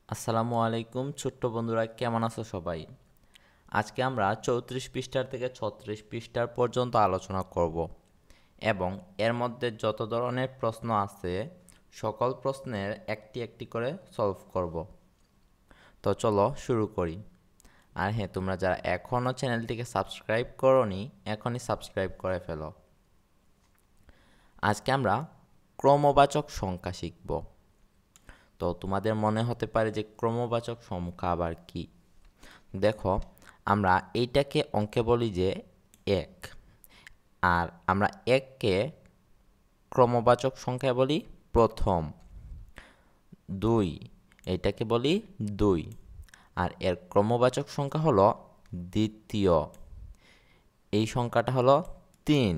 আসসালামু আলাইকুম ছোট্ট বন্ধুরা, কেমন আছো সবাই? আজকে আমরা 34 পৃষ্ঠার থেকে 36 পৃষ্ঠার পর্যন্ত আলোচনা করব এবং এর মধ্যে যত ধরনের প্রশ্ন আছে সকল প্রশ্নের একটি একটি করে সলভ করব। তো চলো শুরু করি। আর হ্যাঁ, তোমরা যারা এখনও চ্যানেলটিকে সাবস্ক্রাইব করোনি এখনই সাবস্ক্রাইব করে ফেলো। আজকে আমরা ক্রমবাচক সংখ্যা শিখব। তো তোমাদের মনে হতে পারে যে ক্রমবাচক সংখ্যা আবার কি। দেখো, আমরা এইটাকে অঙ্কে বলি যে এক, আর আমরা এককে ক্রমবাচক সংখ্যায় বলি প্রথম। দুই, এইটাকে বলি দুই, আর এর ক্রমবাচক সংখ্যা হলো দ্বিতীয়। এই সংখ্যাটা হলো তিন,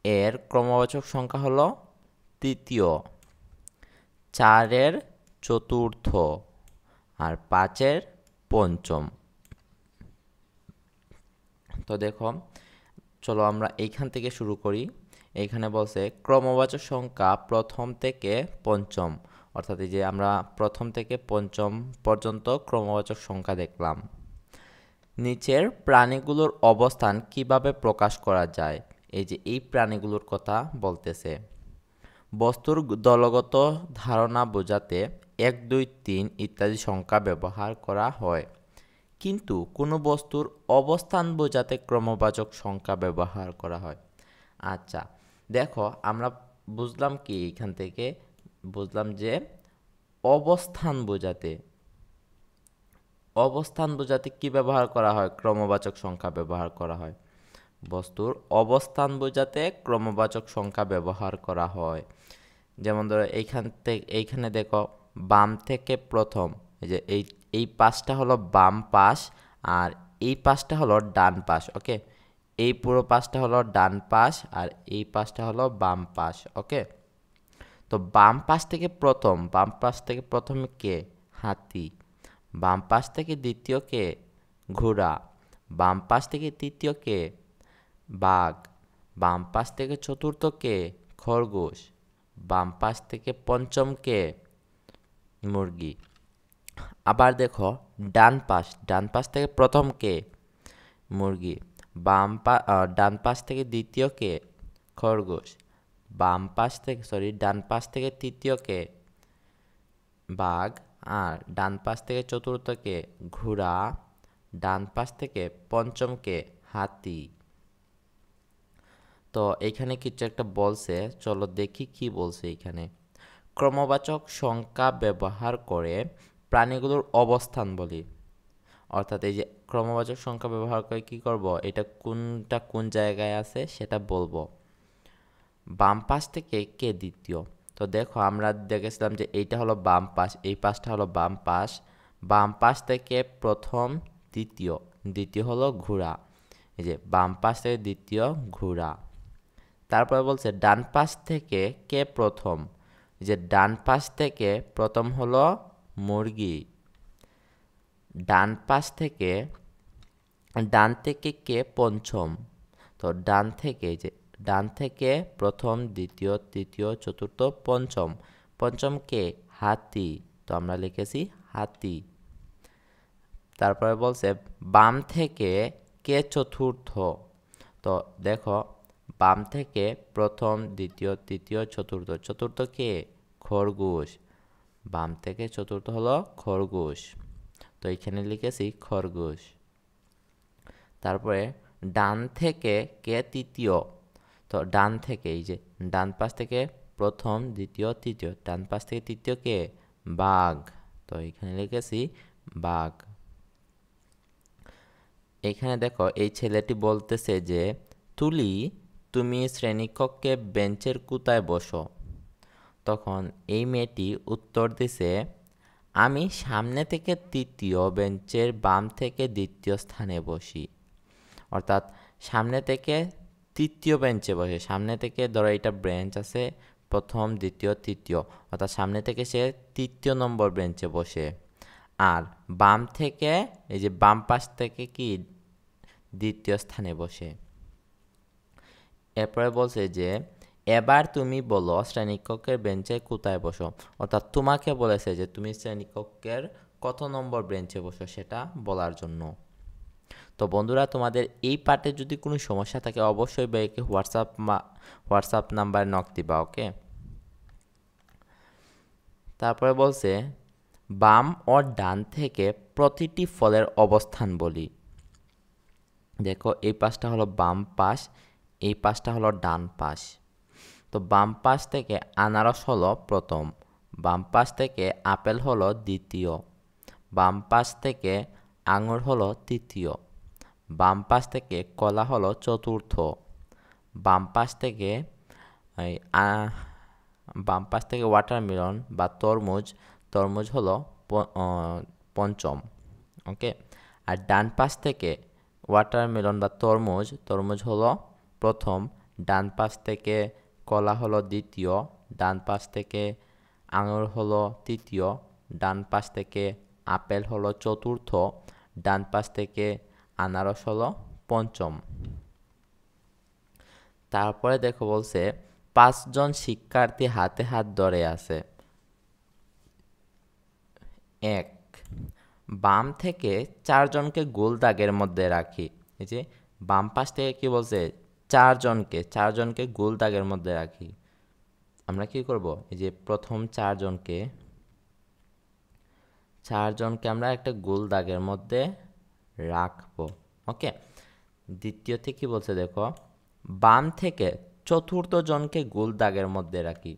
এর ক্রমবাচক সংখ্যা হলো তৃতীয়। চারের চতুর্থ, আর পাঁচের পঞ্চম। তো দেখো, চলো আমরা এইখান থেকে শুরু করি। এইখানে বলছে ক্রমবাচক সংখ্যা প্রথম থেকে পঞ্চম, অর্থাৎ এই যে আমরা প্রথম থেকে পঞ্চম পর্যন্ত ক্রমবাচক সংখ্যা দেখলাম। নিচের প্রাণীগুলোর অবস্থান কিভাবে প্রকাশ করা যায়? এই যে এই প্রাণীগুলোর কথা বলতেছে। বস্তুর দলগত ধারণা বোঝাতে 1, 2, 3 ইত্যাদি সংখ্যা ব্যবহার করা হয়, কিন্তু কোনো বস্তুর অবস্থান বোঝাতে ক্রমবাচক সংখ্যা ব্যবহার করা হয়। আচ্ছা, দেখো আমরা বুঝলাম কি এখান থেকে? বুঝলাম যে অবস্থান বোঝাতে কি ব্যবহার করা হয়? ক্রমবাচক সংখ্যা ব্যবহার করা হয়। বস্তুর অবস্থান বোঝাতে ক্রমবাচক সংখ্যা ব্যবহার করা হয়। যেমন ধরো এইখানে দেখো, বাম থেকে প্রথম, এই যে এই পাশটা হলো বাম পাশ, আর এই পাশটা হলো ডান পাশ। ওকে, এই পুরো পাশটা হলো ডান পাশ, আর এই পাশটা হলো বাম পাশ। ওকে, তো বাম পাশ থেকে প্রথমে কে? হাতি। বাম পাশ থেকে দ্বিতীয় কে? ঘোড়া। বাম পাশ থেকে তৃতীয় কে? বাঘ। বাম পাশ থেকে চতুর্থ কে? খরগোশ। বাম পাশ থেকে পঞ্চম কে? মুরগি। আবার দেখো, ডান পাশ থেকে প্রথম কে? মুরগি। ডান পাশ থেকে দ্বিতীয় কে? খরগোশ। ডান পাশ থেকে তৃতীয় কে? বাঘ। আর ডান পাশ থেকে চতুর্থ কে? ঘোড়া। ডান পাশ থেকে পঞ্চম কে? হাতি। তো এখানে কিছু একটা বলছে, চলো দেখি কি বলছে এখানে। ক্রমবাচক সংখ্যা ব্যবহার করে প্রাণীগুলোর অবস্থান বলি। অর্থাৎ এই যে ক্রমবাচক সংখ্যা ব্যবহার করে কি করব, এটা কোনটা কোন জায়গায় আছে সেটা বলবো। বাম পাশ থেকে কে দ্বিতীয়? তো দেখো, আমরা দেখেছিলাম যে এইটা হলো বাম পাশ, এই পাশটা হলো বাম পাশ। বাম পাশ থেকে প্রথম, দ্বিতীয়। দ্বিতীয় হলো ঘোড়া। এই যে বাম পাশ থেকে দ্বিতীয়, ঘোড়া। তারপরে বলছে ডান পাশ থেকে কে প্রথম? যে ডান পাশ থেকে প্রথম হলো মুরগি। ডান পাশ থেকে ডান থেকে কে পঞ্চম? তো ডান থেকে প্রথম, দ্বিতীয়, তৃতীয়, চতুর্থ, পঞ্চম। পঞ্চম কে? হাতি। তো আমরা লিখেছি হাতি। তারপরে বলছে বাম থেকে কে চতুর্থ? তো দেখো, বাম থেকে প্রথম, দ্বিতীয়, তৃতীয়, চতুর্থ। চতুর্থ কে? খরগোশ। বাম থেকে চতুর্থ হলো খরগোশ। তো এখানে লিখেছি খরগোশ। তারপরে ডান থেকে কে তৃতীয়? তো ডান থেকে, এই যে ডান পাশ থেকে প্রথম, দ্বিতীয়, তৃতীয়। ডান পাশ থেকে তৃতীয় কে? বাঘ। তো এখানে লিখেছি বাঘ। এখানে দেখো, এই ছেলেটি বলতেছে যে তুলি, তুমি শ্রেণীকক্ষে বেঞ্চের কোথায় বসো? তখন এই মেয়েটি উত্তর দিছে, আমি সামনে থেকে তৃতীয় বেঞ্চের বাম থেকে দ্বিতীয় স্থানে বসি। অর্থাৎ সামনে থেকে তৃতীয় বেঞ্চে বসে। সামনে থেকে ধরো এটা বেঞ্চ আছে, প্রথম, দ্বিতীয়, তৃতীয়, অর্থাৎ সামনে থেকে সে তৃতীয় নম্বর বেঞ্চে বসে। আর বাম থেকে, এই যে বাম পাশ থেকে কি? দ্বিতীয় স্থানে বসে। এরপরে বলছে যে এবার তুমি বলো শ্রেণীকক্ষের বেঞ্চে কোথায় বসো। অর্থাৎ তোমাকে বলেছে যে তুমি শ্রেণীকক্ষের কত নম্বর বেঞ্চে বসো সেটা বলার জন্য। তো বন্ধুরা, তোমাদের এই পার্টে যদি কোনো সমস্যা থাকে অবশ্যই ভাইকে হোয়াটসঅ্যাপ নাম্বার নক দিবা, ওকে। তারপরে বলছে বাম ও ডান থেকে প্রতিটি ফলের অবস্থান বলি। দেখো, এই পাশটা হলো বাম পাশ, এই পাশটা হলো ডান পাশ। তো বাম পাশ থেকে আনারস হলো প্রথম, বাম পাশ থেকে আপেল হলো দ্বিতীয়, বাম পাশ থেকে আঙুর হলো তৃতীয়, বাম পাশ থেকে কলা হলো চতুর্থ, বাম পাশ থেকে এই, বাম পাশ থেকে ওয়াটারমেলন বা তরমুজ হলো পঞ্চম, ওকে। আর ডান পাশ থেকে ওয়াটারমেলন বা তরমুজ হলো প্রথম, ডান পাশ থেকে কলা হলো দ্বিতীয়, ডান পাশ থেকে আঙুর হলো তৃতীয়, ডান পাশ থেকে আপেল হলো চতুর্থ, ডান পাশ থেকে আনারস হলো পঞ্চম। তারপরে দেখো বলছে 5 জন শিক্ষার্থী হাতে হাত ধরে আছে। 1, বাম থেকে 4 জনকে গোল দাগের মধ্যে রাখি। এই যে বাম পাশ থেকে কি বলছে, 4 জনকে গোল দাগের মধ্যে রাখি। আমরা কি করব, এই যে প্রথম 4 জনকে আমরা একটা গোল দাগের মধ্যে রাখবো, ওকে। দ্বিতীয়তে কি বলছে দেখো, বাম থেকে চতুর্থ জনকে গোল দাগের মধ্যে রাখি।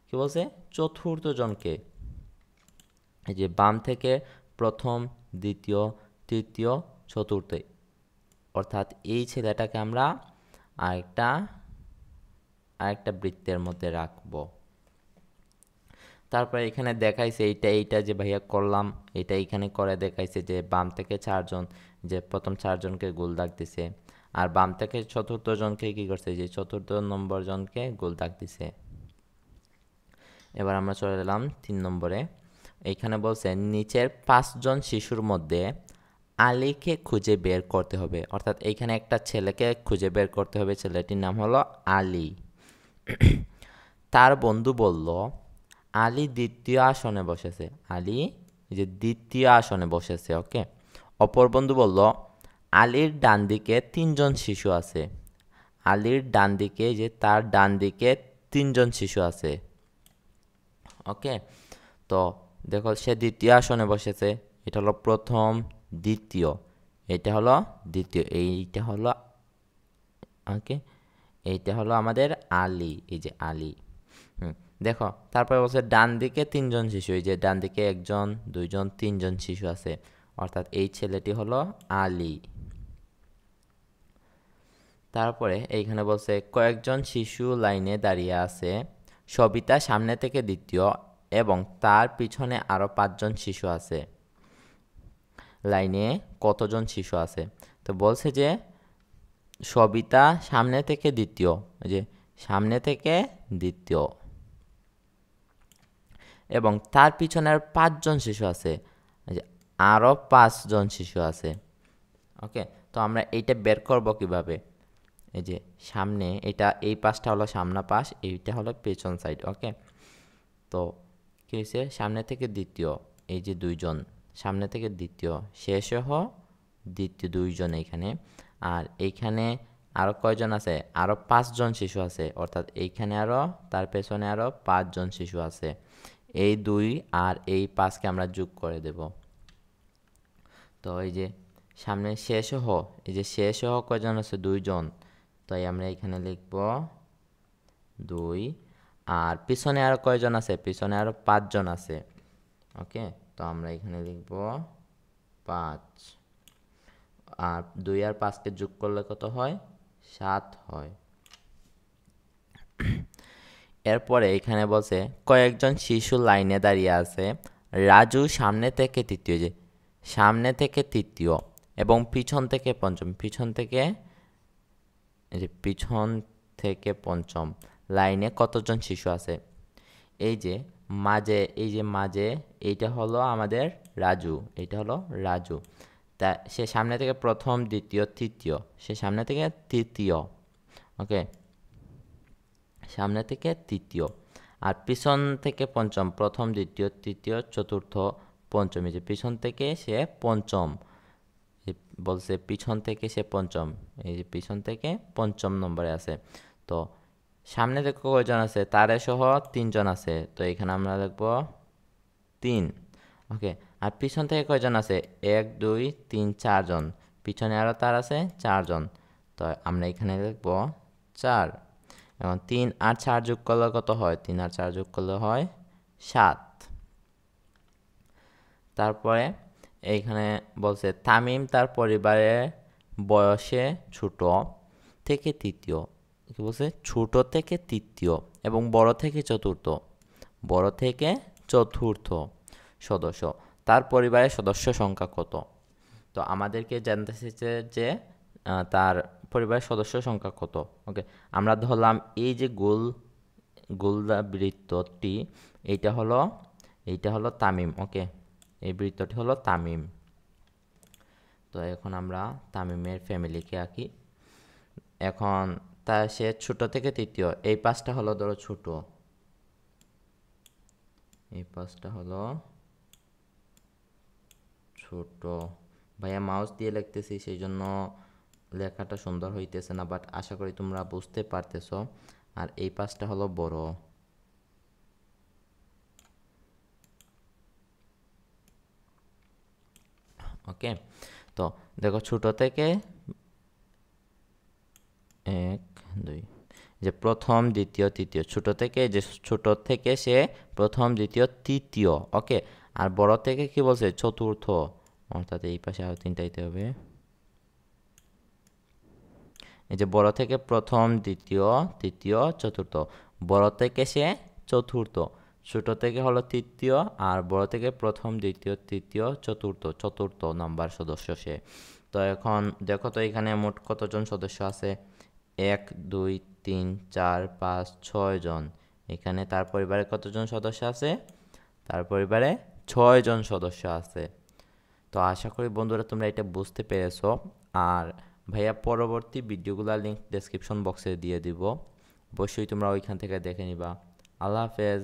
কি বলছে, চতুর্থ জনকে, এই যে বাম থেকে প্রথম, দ্বিতীয়, তৃতীয়, চতুর্থ, অর্থাৎ এই ছেলেটাকে আমরা আরেকটা বৃত্তের মধ্যে রাখবো। তারপরে এখানে দেখাইছে এইটা যে ভাইয়া করলাম, এটা এখানে করে দেখাইছে যে বাম থেকে 4 জন, যে প্রথম 4 জনকে গোল দাগ দিছে, আর বাম থেকে চতুর্থ জনকে কি করছে, যে চতুর্থ নম্বর জনকে গোল দাগ দিছে। এবার আমরা চলে এলাম 3 নম্বরে। এইখানে বলছে নিচের 5 জন শিশুর মধ্যে আলীকে খুঁজে বের করতে হবে। অর্থাৎ এইখানে একটা ছেলেকে খুঁজে বের করতে হবে, ছেলেটির নাম হলো আলী। তার বন্ধু বলল আলী দ্বিতীয় আসনে বসেছে। আলী যে দ্বিতীয় আসনে বসেছে, ওকে। অপর বন্ধু বলল আলীর ডান দিকে 3 জন শিশু আছে। আলীর ডান দিকে, যে তার ডান দিকে 3 জন শিশু আছে, ওকে। তো দেখো, সে দ্বিতীয় আসনে বসেছে, এটা হলো প্রথম, দ্বিতীয়, এটা হলো দ্বিতীয়, এইটা হলো, ওকে, এইটা হলো আমাদের আলী, এই যে আলী। দেখো, তারপরে বলছে ডান দিকে 3 জন শিশু, এই যে ডান দিকে 1 জন, 2 জন, 3 জন শিশু আছে, অর্থাৎ এই ছেলেটি হলো আলী। তারপরে এইখানে বলছে কয়েকজন শিশু লাইনে দাঁড়িয়ে আছে। সবিতা সামনে থেকে দ্বিতীয় এবং তার পিছনে আরো 5 জন শিশু আছে। লাইনে কতজন শিশু আছে? তো বলছে যে সবিতা সামনে থেকে দ্বিতীয়, যে সামনে থেকে দ্বিতীয়, এবং তার পিছনে আর 5 জন শিশু আছে, যে আরো 5 জন শিশু আছে, ওকে। তো আমরা এইটা বের করব কিভাবে? এই যে সামনে, এটা এই পাশটা হলো সামনা পাশ, এইটা হলো পেছন সাইড, ওকে। তো কি হয়েছে, সামনে থেকে দ্বিতীয়, এই যে 2 জন, সামনে থেকে দ্বিতীয়, শেষসহ দ্বিতীয় 2 জন এইখানে, আর এইখানে আরো কয়জন আছে, আরো 5 জন শিশু আছে, অর্থাৎ এইখানে আরো, তার পেছনে আরো 5 জন শিশু আছে। এই 2 আর এই 5কে আমরা যোগ করে দেব। তো এই যে সামনে শেষসহ, এই যে শেষসহ কয়জন আছে, 2 জন, তাই আমরা এখানে লিখব 2, আর পিছনে আরো কয়জন আছে, পিছনে আরো 5 জন আছে, ওকে। তো আমরা এখানে লিখব 5, আর 2 আর 5কে যোগ করলে কত হয়, 7 হয়। এরপরে এখানে বলছে কয়েকজন শিশু লাইনে দাঁড়িয়ে আছে। রাজু সামনে থেকে তৃতীয়, যে সামনে থেকে তৃতীয় এবং পিছন থেকে পঞ্চম, পিছন থেকে পঞ্চম। লাইনে কতজন শিশু আছে? এই যে মাঝে এইটা হলো আমাদের রাজু, এইটা হলো রাজু। তা সে সামনে থেকে প্রথম, দ্বিতীয়, তৃতীয়, সে সামনে থেকে তৃতীয়, ওকে। সামনে থেকে তৃতীয়, আর পিছন থেকে পঞ্চম, প্রথম দ্বিতীয় তৃতীয় চতুর্থ পঞ্চম। এই যে পিছন থেকে সে পঞ্চম, বলছে পিছন থেকে সে পঞ্চম, এই যে পিছন থেকে পঞ্চম নম্বরে আছে। তো সামনে দেখো কয়জন আছে, তারে সহ 3 জন আছে, তো এখানে আমরা লিখব 3। ওকে, আর পিছন থেকে কয়জন আছে, 1 2 3 4 জন, পিছনে আরও তার আছে 4 জন, তো আমরা এখানে লিখব 4। এখন 3 আর 4 যোগ করলে কত হয়, 3 আর 4 যোগ করলে হয় 7। তারপরে এইখানে বলছে তামিম তার পরিবারের বয়সে ছোট থেকে তৃতীয়, কি বলছে, ছোট থেকে তৃতীয় এবং বড় থেকে চতুর্থ, বড় থেকে চতুর্থ সদস্য। তার পরিবারের সদস্য সংখ্যা কত? তো আমাদেরকে জানতে চেয়েছে যে তার পরিবারের সদস্য সংখ্যা কত। ওকে, আমরা ধরলাম এই যে গোলদা বৃত্তটি, এইটা হলো তামিম। ওকে, এই বৃত্তটি হলো তামিম। তো এখন আমরা তামিমের ফ্যামিলিকে আঁকি। এখন সে ছোট থেকে তৃতীয়, এই পাঁচটা হলো ধরো ছোট, এই পাঁচটা হলো ছোট। ভাইয়া মাউস দিয়ে লিখতেছি, সেই জন্য লেখাটা সুন্দর হইতেছে না, বাট আশা করি তোমরা বুঝতে পারতেছ। আর এই পাঁচটা হলো বড়। ওকে, তো দেখো ছোট থেকে 1 2, যে প্রথম দ্বিতীয় তৃতীয়, ছোট থেকে সে প্রথম দ্বিতীয় তৃতীয়। ওকে, আর বড় থেকে কি বলছে, চতুর্থ, অর্থাৎ এই পাশে আরো 3টা দিতে হবে। এই যে বড় থেকে প্রথম দ্বিতীয় তৃতীয় চতুর্থ, বড় থেকে সে চতুর্থ, ছোট থেকে হলো তৃতীয়, আর বড় থেকে প্রথম দ্বিতীয় তৃতীয় চতুর্থ নাম্বার সদস্য সে। তো এখন দেখো তো এখানে মোট কতজন সদস্য আছে, 1 2 3 4 5 6 জন। এখানে তার পরিবারে কতজন সদস্য আছে, তার পরিবারে 6 জন সদস্য আছে। তো আশা করি বন্ধুরা তোমরা এটা বুঝতে পেরেছো। আর ভাইয়া পরবর্তী ভিডিওগুলোর লিঙ্ক ডেসক্রিপশন বক্সে দিয়ে দিব, অবশ্যই তোমরা ওইখান থেকে দেখে নিবা। আল্লাহ হাফেজ।